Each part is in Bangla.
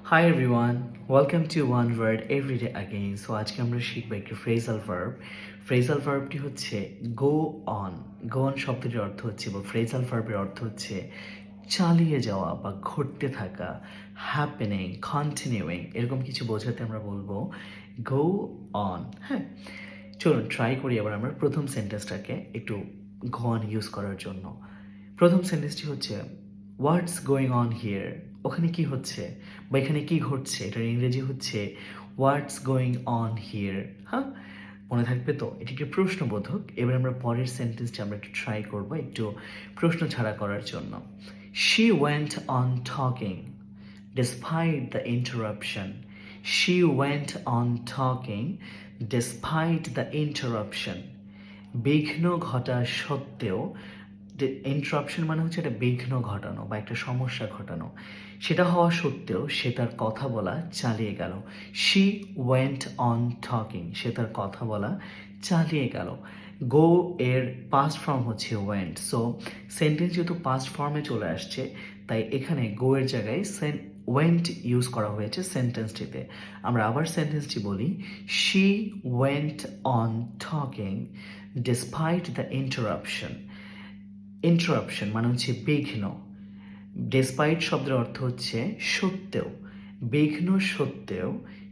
Hi everyone, welcome to One Word Everyday Again. So আজকে আমরা শিখব একটি ফ্রেজাল ভার্ব। ফ্রেজাল ভার্বটি হচ্ছে গো অন। গো অন শব্দটির অর্থ হচ্ছে বা ফ্রেজাল ভার্বের অর্থ হচ্ছে চালিয়ে যাওয়া বা ঘটতে থাকা, হ্যাপেনিং, কন্টিনিউইং এরকম কিছু বোঝাতে আমরা বলবো গো অন। হ্যাঁ, চলুন ট্রাই করি এবার আমরা প্রথম সেন্টেন্সটাকে একটু গো অন ইউজ করার জন্য। প্রথম সেন্টেন্সটি হচ্ছে হোয়াটস গোয়িং অন হিয়ার, ওখানে কি হচ্ছে বা এখানে কি ঘটছে, এটার ইংরেজি হচ্ছে হোয়াটস গোয়িং অন হিয়ার। হ্যাঁ, মনে থাকবে তো? এটি একটি প্রশ্নবোধক। এবার আমরা পরের সেন্টেন্সটি আমরা একটু ট্রাই করবো একটু প্রশ্ন ছাড়া করার জন্য। She went on talking despite the interruption. She went on talking despite the interruption. বিঘ্ন ঘটা সত্ত্বেও, ইন্টারাপশন মানে হচ্ছে একটা বিঘ্ন ঘটানো বা একটা সমস্যা ঘটানো, সেটা হওয়া সত্ত্বেও সে তার কথা বলা চালিয়ে গেল। শি ওয়েন্ট অন টকিং, সে তার কথা বলা চালিয়ে গেল। গো এর পাস্ট ফর্ম হচ্ছে ওয়েন্ট, সো সেন্টেন্স যেহেতু পাস্ট ফর্মে চলে আসছে তাই এখানে গো এর জায়গায় ওয়েন্ট ইউজ করা হয়েছে সেন্টেন্সটিতে। আমরা আবার সেন্টেন্সটি বলি, she went on talking despite the interruption. Interruption মানে হচ্ছে বিঘ্ন। ডেসপাইট শব্দের অর্থ হচ্ছে সত্ত্বেও, বিঘ্ন সত্ত্বেও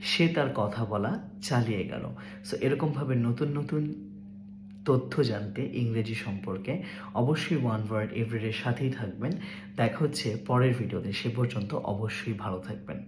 সে তার কথা বলা চালিয়ে গেল। সো এরকমভাবে নতুন নতুন তথ্য জানতে ইংরেজি সম্পর্কে অবশ্যই ওয়ান ওয়ার্ড এভরিডের সাথেই থাকবেন। দেখা হচ্ছে পরের ভিডিওতে, সে পর্যন্ত অবশ্যই ভালো থাকবেন।